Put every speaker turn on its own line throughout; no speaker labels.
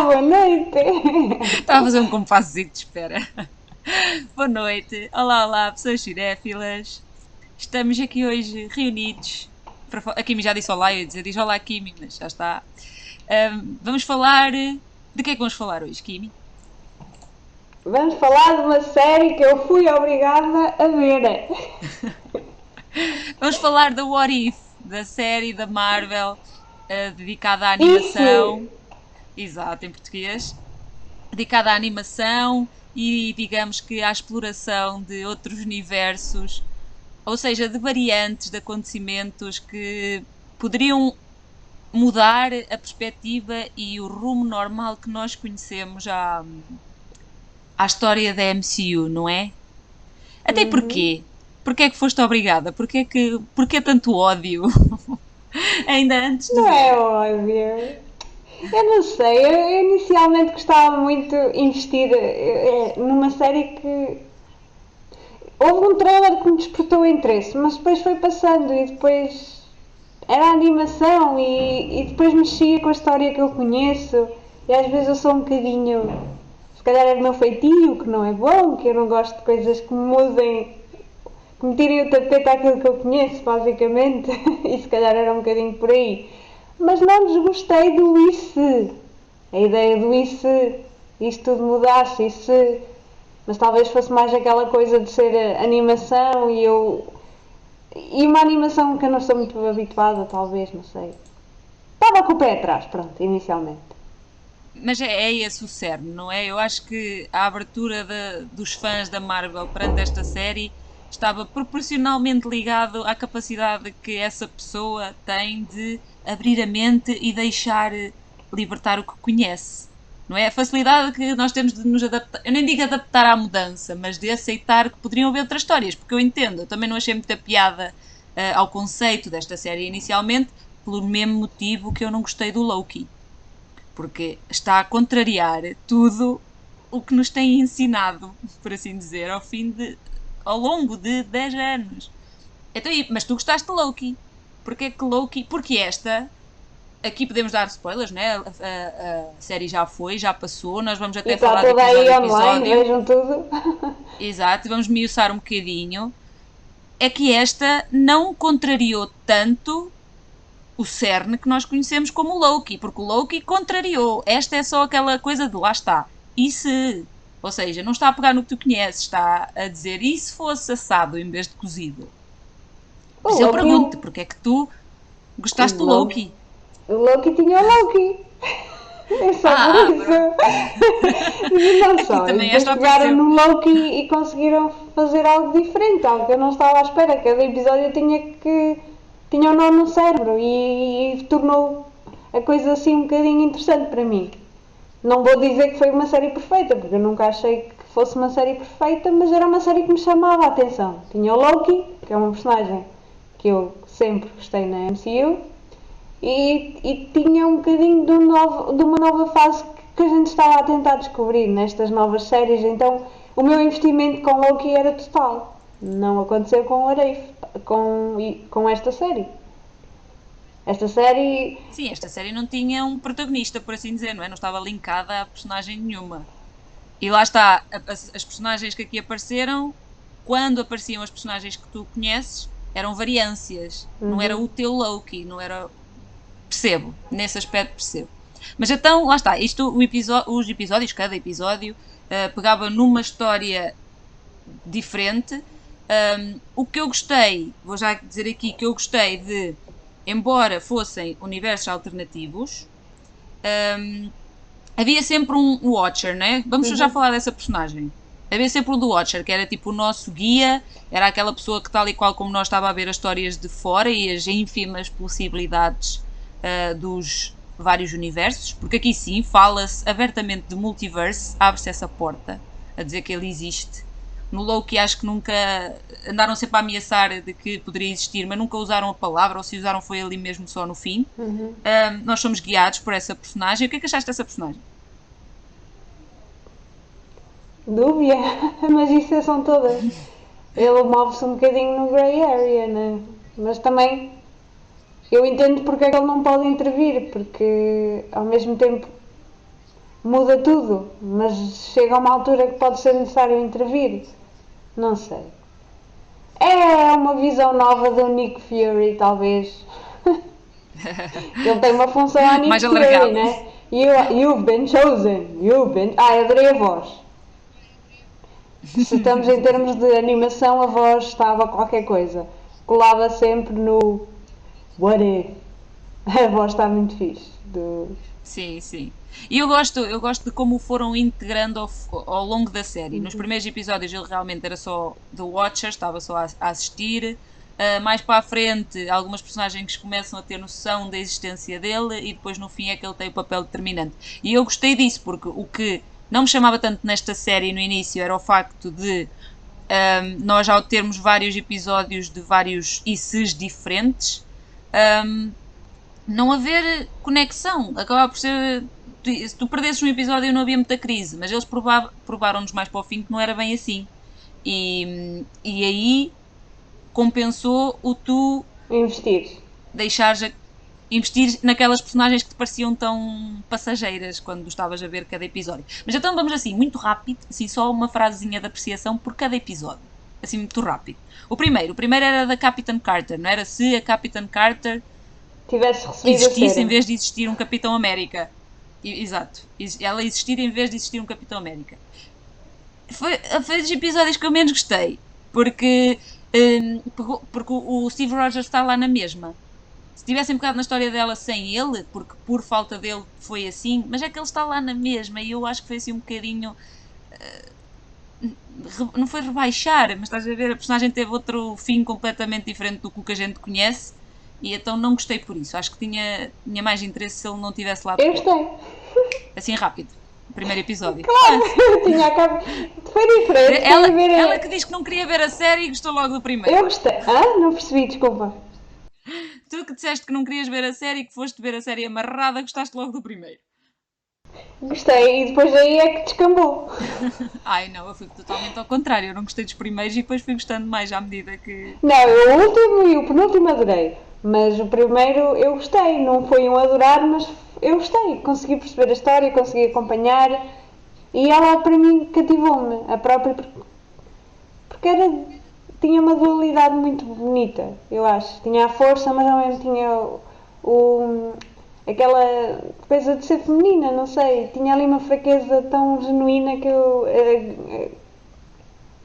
boa noite.
Estava a fazer um compasso de espera. Boa noite. Olá, olá, pessoas cinéfilas. Estamos aqui hoje reunidos. A Kimi já disse olá, eu ia dizer diz olá, Kimi, mas já está. Vamos falar. De que é que vamos falar hoje, Kimi?
Vamos falar de uma série que eu fui obrigada a ver.
Vamos falar da What If, da série da Marvel dedicada à
Isso!
animação. Exato, em português. Dedicada à animação e, digamos que, à exploração de outros universos, ou seja, de variantes de acontecimentos que poderiam mudar a perspectiva e o rumo normal que nós conhecemos à história da MCU, não é? Até
Uhum.
porquê? Porquê é que foste obrigada? Porquê tanto ódio? Ainda antes de
Não é
ver.
óbvio. Eu não sei, eu inicialmente gostava muito de investir numa série que. Houve um trailer que me despertou o interesse, mas depois foi passando e depois era a animação e depois mexia com a história que eu conheço e às vezes eu sou um bocadinho. Se calhar é do meu feitio, que não é bom, que eu não gosto de coisas que me mudem, que me tirem o tapete àquilo que eu conheço, basicamente, e se calhar era um bocadinho por aí. Mas não desgostei do e se. A ideia do e se isto tudo mudasse, e se. Mas talvez fosse mais aquela coisa de ser animação e eu. E uma animação que eu não estou muito habituada, talvez, não sei. Estava com o pé atrás, pronto, inicialmente.
Mas é esse o cerne, não é? Eu acho que a abertura dos fãs da Marvel perante esta série estava proporcionalmente ligado à capacidade que essa pessoa tem de abrir a mente e deixar libertar o que conhece. Não é? A facilidade que nós temos de nos adaptar, eu nem digo adaptar à mudança, mas de aceitar que poderiam haver outras histórias, porque eu entendo, eu também não achei muita piada ao conceito desta série inicialmente, pelo mesmo motivo que eu não gostei do Loki, porque está a contrariar tudo o que nos tem ensinado, por assim dizer, ao longo de 10 anos. Então, mas tu gostaste de Loki. Porquê é que Loki? Porque esta, aqui podemos dar spoilers, né? A série já foi, já passou, nós vamos
E
até
está
falar de
toda aí
episódio a
online,
episódio.
vejam tudo.
Exato, vamos miuçar um bocadinho. É que esta não contrariou tanto o cerne que nós conhecemos como Loki, porque o Loki contrariou. Esta é só aquela coisa de lá está. E se? Ou seja, não está a pegar no que tu conheces, está a dizer e se fosse assado em vez de cozido?
O
Por isso eu
Loki.
pergunto, porque é que tu
O
gostaste do
Loki.
Loki?
O Loki tinha o Loki. É só por isso.
Pronto.
E não
Aqui
só. E
também
depois
esta
pegaram
apareceu.
no Loki e conseguiram fazer algo diferente, algo que eu não estava à espera. Cada episódio tinha um nó no cérebro e tornou a coisa assim um bocadinho interessante para mim. Não vou dizer que foi uma série perfeita, porque eu nunca achei que fosse uma série perfeita, mas era uma série que me chamava a atenção. Tinha o Loki, que é uma personagem que eu sempre gostei na MCU, e tinha um bocadinho de uma nova fase que a gente estava a tentar descobrir nestas novas séries, então o meu investimento com Loki era total. Não aconteceu com o Arif, com esta série. Esta série.
Sim, esta série não tinha um protagonista, por assim dizer, não é? Não estava linkada a personagem nenhuma. E lá está, as personagens que aqui apareceram, quando apareciam as personagens que tu conheces, eram variâncias. Não era
Uhum.
o teu Loki, não era. Percebo, nesse aspecto percebo. Mas então, lá está, os episódios, cada episódio, pegava numa história diferente. O que eu gostei, vou já dizer aqui que eu gostei de, embora fossem universos alternativos, um, havia sempre um Watcher, né? Vamos já
Uhum.
falar dessa personagem. Havia sempre um do Watcher, que era tipo o nosso guia, era aquela pessoa que, tal e qual como nós, estava a ver as histórias de fora e as ínfimas possibilidades dos vários universos, porque aqui sim fala-se abertamente de multiverse, abre-se essa porta a dizer que ele existe. No Loki acho que nunca andaram sempre a ameaçar de que poderia existir, mas nunca usaram a palavra, ou se usaram foi ali mesmo só no fim.
Uhum.
Nós somos guiados por essa personagem. O que é que achaste dessa personagem?
Dúvia, mas isso são todas. Ele move-se um bocadinho no grey area, né? Mas também eu entendo porque é que ele não pode intervir, porque ao mesmo tempo muda tudo, mas chega a uma altura que pode ser necessário intervir. Não sei. É uma visão nova do Nick Fury, talvez. Ele tem uma função a Nick
Mais
Fury,
alargado.
né? You've been chosen. Eu adorei a voz. Se estamos em termos de animação, a voz estava qualquer coisa. Colava sempre no What if? A voz está muito fixe.
Sim, sim. E eu gosto de como o foram integrando ao longo da série. Nos primeiros episódios ele realmente era só The Watcher, estava só a assistir. Mais para a frente, algumas personagens começam a ter noção da existência dele e depois no fim é que ele tem o papel determinante. E eu gostei disso, porque o que não me chamava tanto nesta série no início era o facto de nós, ao termos vários episódios de vários ICs diferentes, não haver conexão. Acaba por ser. Se tu perdesses um episódio não havia muita crise, mas eles provaram-nos mais para o fim que não era bem assim. E aí compensou o tu
Investir.
deixares investir naquelas personagens que te pareciam tão passageiras quando estavas a ver cada episódio. Mas então vamos assim, muito rápido, assim, só uma frasezinha de apreciação por cada episódio. Assim, muito rápido. O primeiro era da Captain Carter, não era? Se a Captain Carter
Tivesse recebido a
existisse em
cera.
vez de existir um Capitão América. Exato. Ela existir em vez de existir um Capitão América. Foi dos episódios que eu menos gostei. Porque o Steve Rogers está lá na mesma. Se tivessem pegado na história dela sem ele, porque por falta dele foi assim, mas é que ele está lá na mesma e eu acho que foi assim um bocadinho. Não foi rebaixar, mas estás a ver, a personagem teve outro fim completamente diferente do que a gente conhece e então não gostei por isso. Acho que tinha mais interesse se ele não estivesse lá
Eu
depois.
gostei.
Assim rápido. O primeiro episódio.
Claro, eu tinha acabado. Foi diferente.
Ela,
Foi ver
ela que diz que não queria ver a série e gostou logo do primeiro.
Eu gostei. Ah, não percebi, desculpa.
Tu que disseste que não querias ver a série e que foste ver a série amarrada, gostaste logo do primeiro.
Gostei e depois aí é que descambou.
Ai não, eu fui totalmente ao contrário. Eu não gostei dos primeiros e depois fui gostando mais à medida que.
Não, o último e o penúltimo adorei. Mas o primeiro eu gostei. Não foi um adorar, mas eu gostei. Consegui perceber a história, consegui acompanhar. E ela para mim cativou-me. A própria. Porque tinha uma dualidade muito bonita, eu acho. Tinha a força, mas ao mesmo tinha aquela coisa de ser feminina, não sei. Tinha ali uma fraqueza tão genuína que eu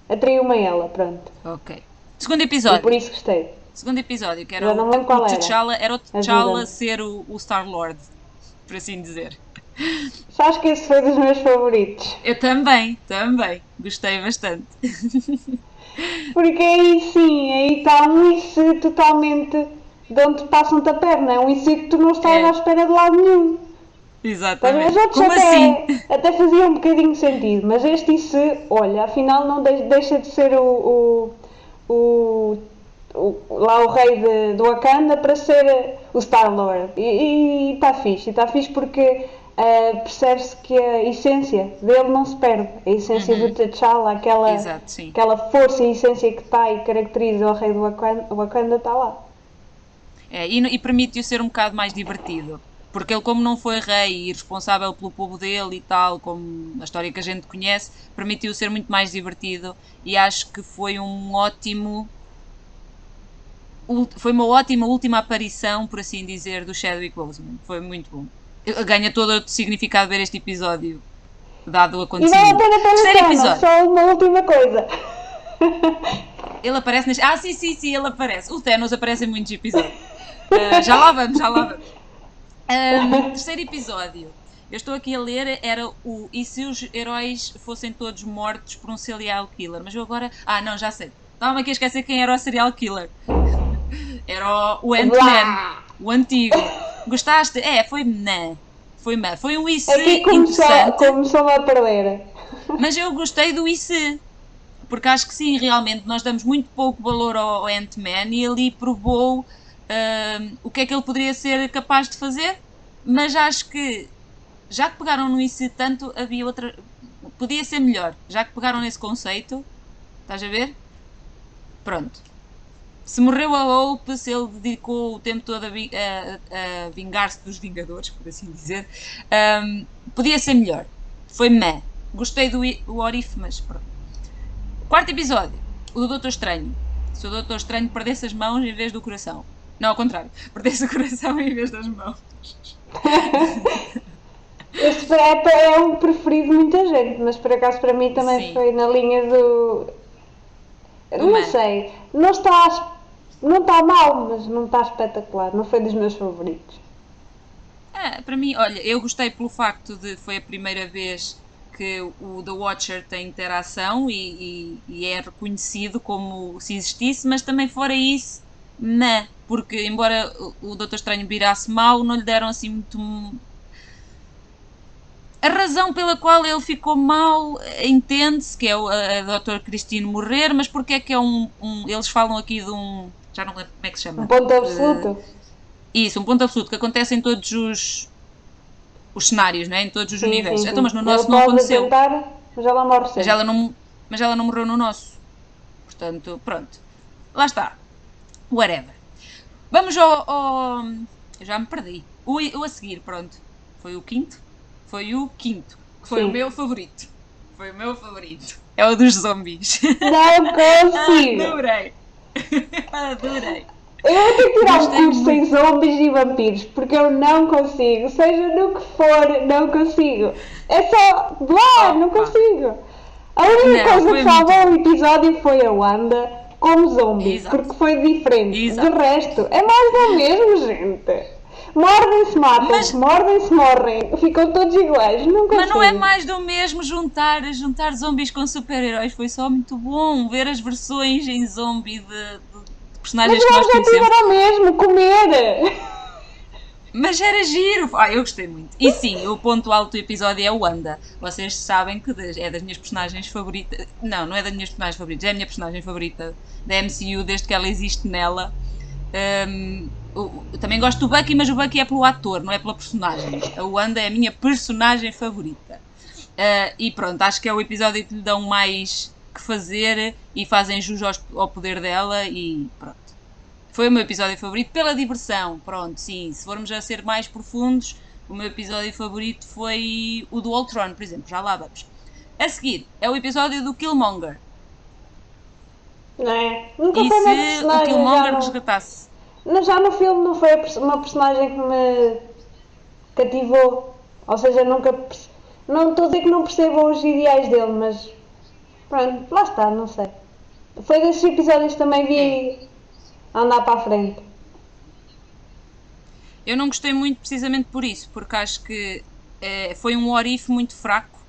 atraiu-me a ela, pronto.
Ok. Segundo
E
episódio.
por isso gostei.
Segundo episódio, que era
Já não me lembro qual era.
T'Challa, era o T'Challa
Ajuda-me.
ser o Star-Lord, por assim dizer.
Sabes que esse foi dos meus favoritos.
Eu também. Gostei bastante.
Porque aí sim, aí está um IC totalmente de onde passam-te a perna. É um IC que tu não estás
É.
à espera de lado nenhum.
Exatamente.
Os outros
Como assim?
até fazia um bocadinho de sentido, mas este IC, olha, afinal não deixa de ser lá o rei do Wakanda para ser o Star-Lord. E está fixe porque percebe-se que a essência dele não se perde. A essência do T'Challa,
Exato, sim.
aquela força e essência que está e caracteriza o rei do Wakanda está lá.
É, e permite-o ser um bocado mais divertido. Porque ele, como não foi rei e responsável pelo povo dele e tal, como a história que a gente conhece, permitiu ser muito mais divertido. E acho que foi foi uma ótima última aparição, por assim dizer, do Chadwick Boseman. Foi muito bom. Ganha todo o significado ver este episódio, dado o
E vale a
acontecimento.
pena ter
Terceiro
noção,
episódio.
só uma última coisa.
Ele aparece neste. Ah, sim, ele aparece. O Thanos aparece em muitos episódios. Já lá vamos. Terceiro episódio. Eu estou aqui a ler, era o e se os heróis fossem todos mortos por um serial killer? Mas eu agora. Ah, não, já sei. Estava-me aqui a esquecer quem era o serial killer. Era o Ant-Man, o antigo. Gostaste? Foi meh. Foi um IC
Aqui
interessante,
começou-me a perder.
mas eu gostei do IC. Porque acho que sim, realmente, nós damos muito pouco valor ao Ant-Man e ele provou o que é que ele poderia ser capaz de fazer, mas acho que já que pegaram no IC tanto, havia outra. Podia ser melhor, já que pegaram nesse conceito, estás a ver? Pronto. Se morreu a Hope, se ele dedicou o tempo todo a vingar-se dos Vingadores, por assim dizer, podia ser melhor. Foi meh. Gostei do What If, mas pronto. Quarto episódio, o do Doutor Estranho. Se o Doutor Estranho perdesse as mãos em vez do coração. Não, ao contrário. Perdesse o coração em vez das mãos.
Esse é um preferido de muita gente, mas por acaso para mim também
Sim.
foi na linha do... Não
meh.
sei, não está mal, mas não está espetacular, não foi dos meus favoritos.
Para mim, olha, eu gostei pelo facto de foi a primeira vez que o The Watcher tem interação e é reconhecido como se existisse, mas também fora isso, não, porque embora o Doutor Estranho virasse mau, não lhe deram assim muito... A razão pela qual ele ficou mau entende-se, que é a Dr. Christine morrer, mas porque é que é eles falam aqui de um... Já não lembro como é que se chama.
Um ponto absoluto.
Isso, um ponto absoluto, que acontece em todos os cenários, não é? Em todos os
Sim,
universos.
sim, sim.
Então, mas no nosso
Ele
não
pode
aconteceu.
tentar, mas ela morre sempre.
Mas ela não morreu no nosso. Portanto, pronto. Lá está. Whatever. Vamos ao... Eu já me perdi. O a seguir, pronto. Foi o quinto? Foi o quinto. Que foi
Sim.
o meu favorito. Foi o meu favorito. É o dos zombies.
Não consigo!
Adorei. Adorei.
Eu vou ter que tirar um
Gostei
curso em zombies e vampiros, porque eu não consigo, seja no que for, não consigo. É só, não
Opa.
consigo. A única
Não,
coisa
foi
que salvou o episódio foi a Wanda como zombie,
Exato.
porque foi diferente.
Exato.
De resto, é mais do mesmo, gente. Mordem-se, matam-se, mordem-se, morrem, ficam todos iguais, não consigo.
Mas não é mais do mesmo juntar zombies com super-heróis. Foi só muito bom ver as versões em zombie de personagens
Mas
que
o
nós
objetivo
conhecemos.
era o mesmo, comer.
Mas era giro! Eu gostei muito. E sim, o ponto alto do episódio é a Wanda. Vocês sabem que é das minhas personagens favoritas. Não é das minhas personagens favoritas, é a minha personagem favorita da MCU desde que ela existe nela. Também gosto do Bucky, mas o Bucky é pelo ator, não é pela personagem. A Wanda é a minha personagem favorita. E pronto, acho que é o episódio que lhe dão mais que fazer e fazem jus ao poder dela e pronto. Foi o meu episódio favorito pela diversão, pronto, sim. Se formos a ser mais profundos, o meu episódio favorito foi o do Ultron, por exemplo, já lá vamos. A seguir, é o episódio do Killmonger.
Não é? Nunca
E
foi uma
se o
personagem,
Killmonger resgatasse?
já no filme não foi uma personagem que me cativou. Ou seja, nunca. Não estou a dizer que não percebo os ideais dele, mas. Pronto, lá está, não sei. Foi desses episódios que também vi andar para a frente.
Eu não gostei muito precisamente por isso, porque acho que foi um what if muito fraco,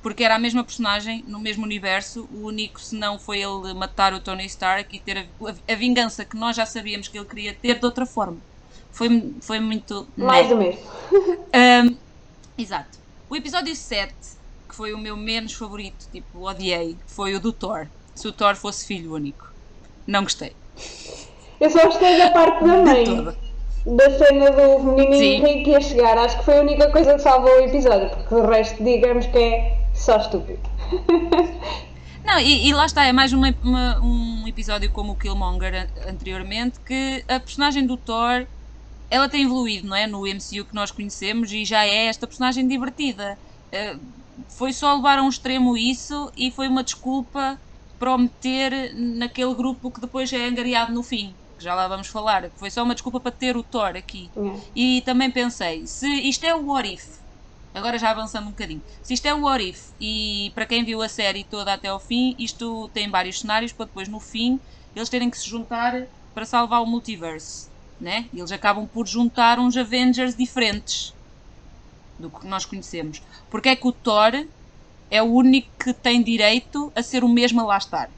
porque era a mesma personagem, no mesmo universo, o único senão foi ele matar o Tony Stark e ter a vingança que nós já sabíamos que ele queria ter de outra forma. Foi muito...
Mais do mesmo.
Exato. O episódio 7, que foi o meu menos favorito, tipo, odiei, foi o do Thor. Se o Thor fosse filho único. Não gostei.
Eu só gostei da parte da mãe.
toda.
Da cena do menininho
Sim.
rico que ia chegar. Acho que foi a única coisa que salvou o episódio, porque o resto, digamos que é só estúpido.
Não, e lá está, é mais um episódio como o Killmonger anteriormente, que a personagem do Thor, ela tem evoluído, não é? No MCU que nós conhecemos e já é esta personagem divertida. Foi só levar a um extremo isso e foi uma desculpa para o meter naquele grupo que depois é angariado no fim. Que já lá vamos falar. Foi só uma desculpa para ter o Thor aqui. E também pensei, se isto é o What If, agora já avançando um bocadinho, se isto é o What If e para quem viu a série toda até ao fim, isto tem vários cenários para depois no fim eles terem que se juntar para salvar o multiverse, né? E eles acabam por juntar uns Avengers diferentes do que nós conhecemos. Porque é que o Thor é o único que tem direito a ser o mesmo a lá estar.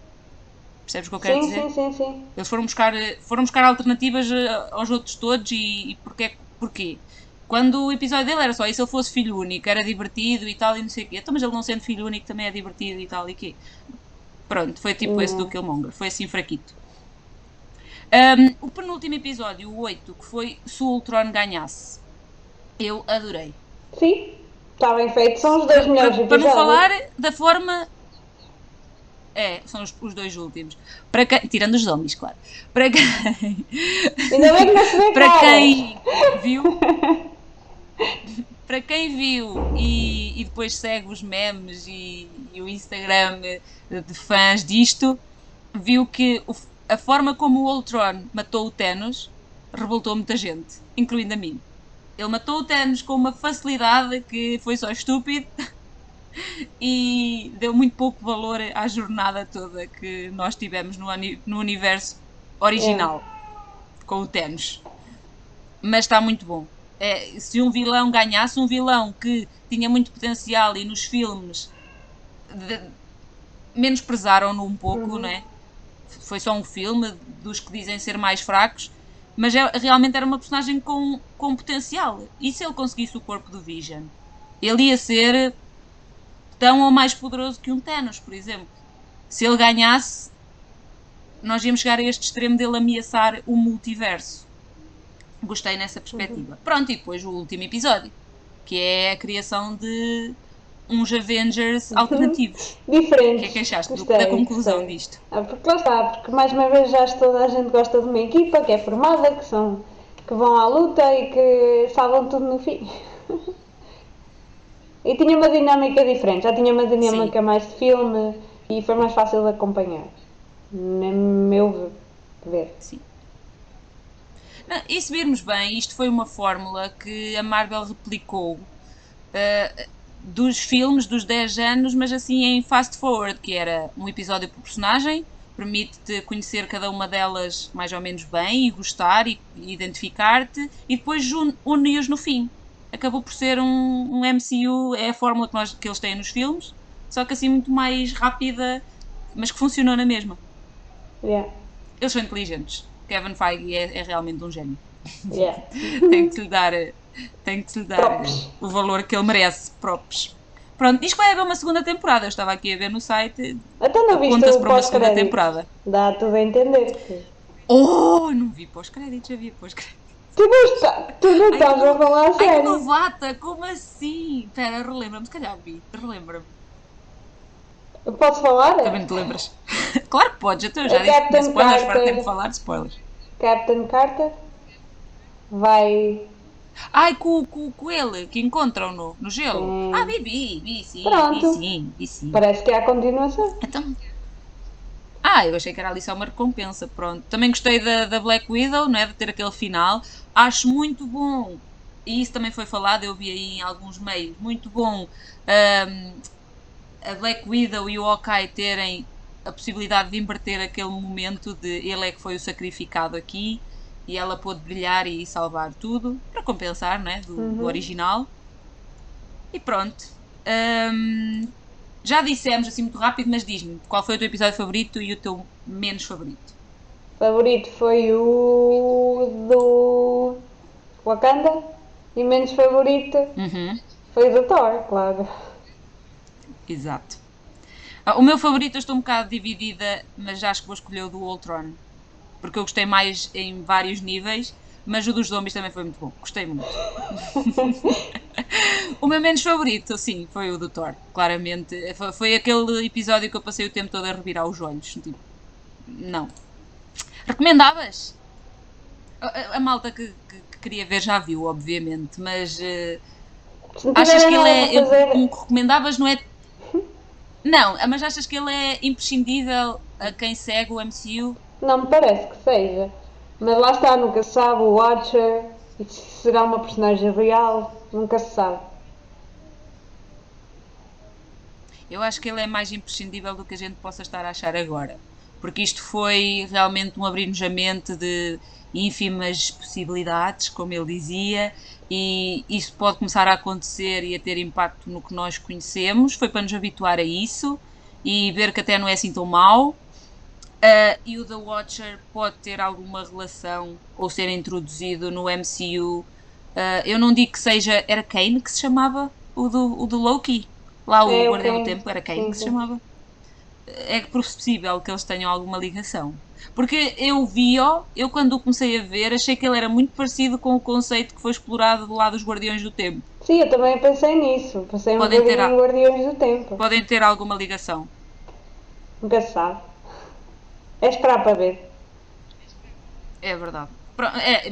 Percebes o que eu quero dizer?
Sim.
Eles foram buscar alternativas aos outros todos e porquê? Quando o episódio dele era só, e se ele fosse filho único, era divertido e tal, e não sei o quê. Então, mas ele não sendo filho único também é divertido e tal, e quê? Pronto, foi tipo esse do Killmonger, foi assim fraquito. O penúltimo episódio, o 8, que foi se o Ultron ganhasse, eu adorei.
Sim, está bem feito, são os dois melhores episódios.
Para não falar da forma... São os dois últimos. Para quem, tirando os zombies, claro. Para quem,
Ainda bem que não se vê
para
caras.
quem viu, para quem viu e depois segue os memes e o Instagram de fãs disto, viu que a forma como o Ultron matou o Thanos revoltou muita gente, incluindo a mim. Ele matou o Thanos com uma facilidade que foi só estúpido e deu muito pouco valor à jornada toda que nós tivemos no universo original com o Thanos. Mas está muito bom. Se um vilão ganhasse, um vilão que tinha muito potencial e nos filmes menosprezaram-no um pouco, não é? Foi só um filme dos que dizem ser mais fracos, mas realmente era uma personagem com potencial. E se ele conseguisse o corpo do Vision, ele ia ser tão ou mais poderoso que um Thanos, por exemplo. Se ele ganhasse, nós íamos chegar a este extremo dele ameaçar o multiverso. Gostei nessa perspectiva. Pronto, e depois o último episódio, que é a criação de uns Avengers alternativos.
Diferentes.
O que é que achaste
Gostei,
da conclusão
gostei.
disto?
Porque lá está, porque mais uma vez já toda a gente gosta de uma equipa que é formada, que vão à luta e que salvam tudo no fim. E tinha uma dinâmica diferente, já tinha uma dinâmica mais de filme e foi mais fácil de acompanhar, no meu ver.
Sim. E se virmos bem, isto foi uma fórmula que a Marvel replicou dos filmes dos 10 anos, mas assim em fast forward, que era um episódio por personagem, permite-te conhecer cada uma delas mais ou menos bem e gostar e identificar-te, e depois une-os no fim. Acabou por ser um MCU, é a fórmula que eles têm nos filmes, só que assim muito mais rápida, mas que funcionou na mesma.
Yeah.
Eles são inteligentes. Kevin Feige é realmente um gênio.
Yeah.
Tem que lhe dar o valor que ele merece, props. Pronto, diz que vai haver uma segunda temporada. Eu estava aqui a ver no site.
Até não viste
Aponta-se
o
para uma segunda
pós-crédito.
temporada.
Dá tudo a entender.
Oh, não vi pós-créditos, havia pós-créditos.
Tu não estás a falar a
Ai, que
sério.
novata, como assim? Espera, relembra-me, se calhar vi, relembra-me.
Posso falar?
Também não te lembras? Claro que podes, então eu já
A
disse que
Captain
tinha spoilers, para
Carter.
tempo de falar de spoilers.
Captain Carter vai...
Ai, com ele, que encontram no gelo.
Sim.
Ah, vi, sim,
Pronto.
vi sim.
Parece que há continuação.
Então... eu achei que era ali só uma recompensa, pronto. Também gostei da Black Widow, não é? De ter aquele final. Acho muito bom, e isso também foi falado, eu vi aí em alguns meios, muito bom a Black Widow e o Hawkeye terem a possibilidade de inverter aquele momento de ele é que foi o sacrificado aqui e ela pôde brilhar e salvar tudo, para compensar, não é? Do original. E pronto. Já dissemos assim muito rápido, mas diz-me qual foi o teu episódio favorito e o teu menos favorito.
Favorito foi o do Wakanda e menos favorito foi o do Thor, claro.
Exato. O meu favorito, eu estou um bocado dividida, mas acho que vou escolher o do Ultron, porque eu gostei mais em vários níveis, mas o dos zombies também foi muito bom, gostei muito. O meu menos favorito, sim, foi o do Thor, claramente. Foi aquele episódio que eu passei o tempo todo a revirar os olhos, tipo, não. Recomendavas? A malta que queria ver já viu, obviamente, mas achas que ele é... recomendavas, não é? Não, mas achas que ele é imprescindível a quem segue o MCU?
Não me parece que seja. Mas lá está, nunca se sabe, o Watcher, se será uma personagem real, nunca se sabe.
Eu acho que ele é mais imprescindível do que a gente possa estar a achar agora. Porque isto foi realmente um abrir-nos a mente de ínfimas possibilidades, como ele dizia, e isso pode começar a acontecer e a ter impacto no que nós conhecemos. Foi para nos habituar a isso e ver que até não é assim tão mau. E o The Watcher pode ter alguma relação ou ser introduzido no MCU. Eu não digo que seja... Era Kane que se chamava? O do Loki? Lá o Guardião do Tempo era Kane que se chamava? É possível que eles tenham alguma ligação. Porque eu quando o comecei a ver, achei que ele era muito parecido com o conceito que foi explorado do lado dos Guardiões do Tempo.
Sim, eu também pensei nisso. Pensei em Guardiões do Tempo.
Podem ter alguma ligação.
Nunca se sabe. É esperar para ver.
É verdade.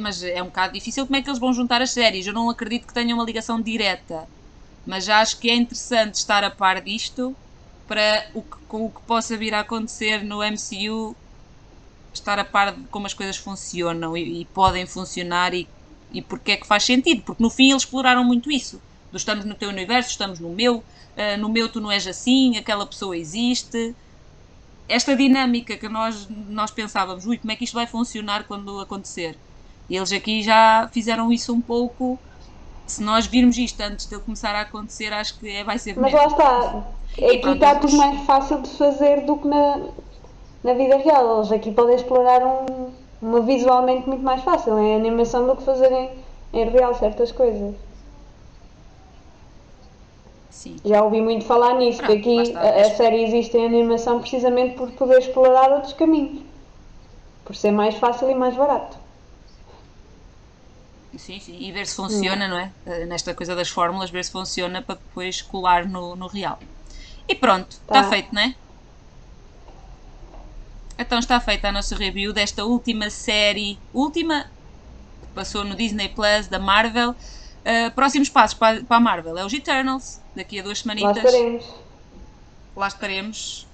Mas é um bocado difícil como é que eles vão juntar as séries. Eu não acredito que tenham uma ligação direta. Mas acho que é interessante estar a par disto para com o que possa vir a acontecer no MCU, estar a par de como as coisas funcionam e podem funcionar e porque é que faz sentido. Porque no fim eles exploraram muito isso. Do estamos no teu universo, estamos no meu tu não és assim, aquela pessoa existe. Esta dinâmica que nós pensávamos, ui, como é que isto vai funcionar quando acontecer? E eles aqui já fizeram isso um pouco. Se nós virmos isto antes de ele começar a acontecer, acho que vai ser
Mas lá
benéfico.
está.
E
Aqui
pronto,
está tudo mais fácil de fazer do que na vida real. Eles aqui podem explorar uma visualmente muito mais fácil em animação do que fazer em real certas coisas.
sim.
Já ouvi muito falar nisso, que
Pronto, lá
aqui
está.
a série existe em animação precisamente por poder explorar outros caminhos. Por ser mais fácil e mais barato.
Sim, sim. E ver se funciona, não é? Nesta coisa das fórmulas, ver se funciona para depois colar no real. E pronto, está
Tá.
feito, não é? Então está feita a nossa review desta última série, última, que passou no Disney Plus, da Marvel. Próximos passos para a Marvel é os Eternals, daqui a 2
Lá
semanitas.
estaremos.
Lá estaremos.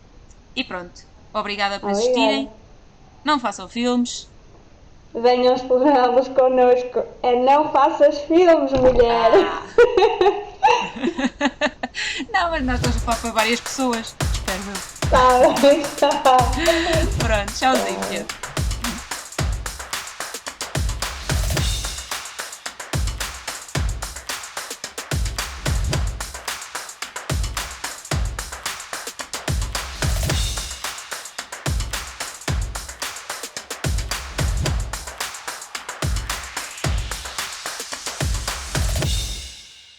E pronto. Obrigada por
Obrigada.
assistirem. Não façam filmes.
Venham explorá-los connosco. É não faças filmes, mulher!
Não, mas nós estamos a falar para várias pessoas. Espero eu.
Tá bem, tá.
Pronto, tchauzinho, gente.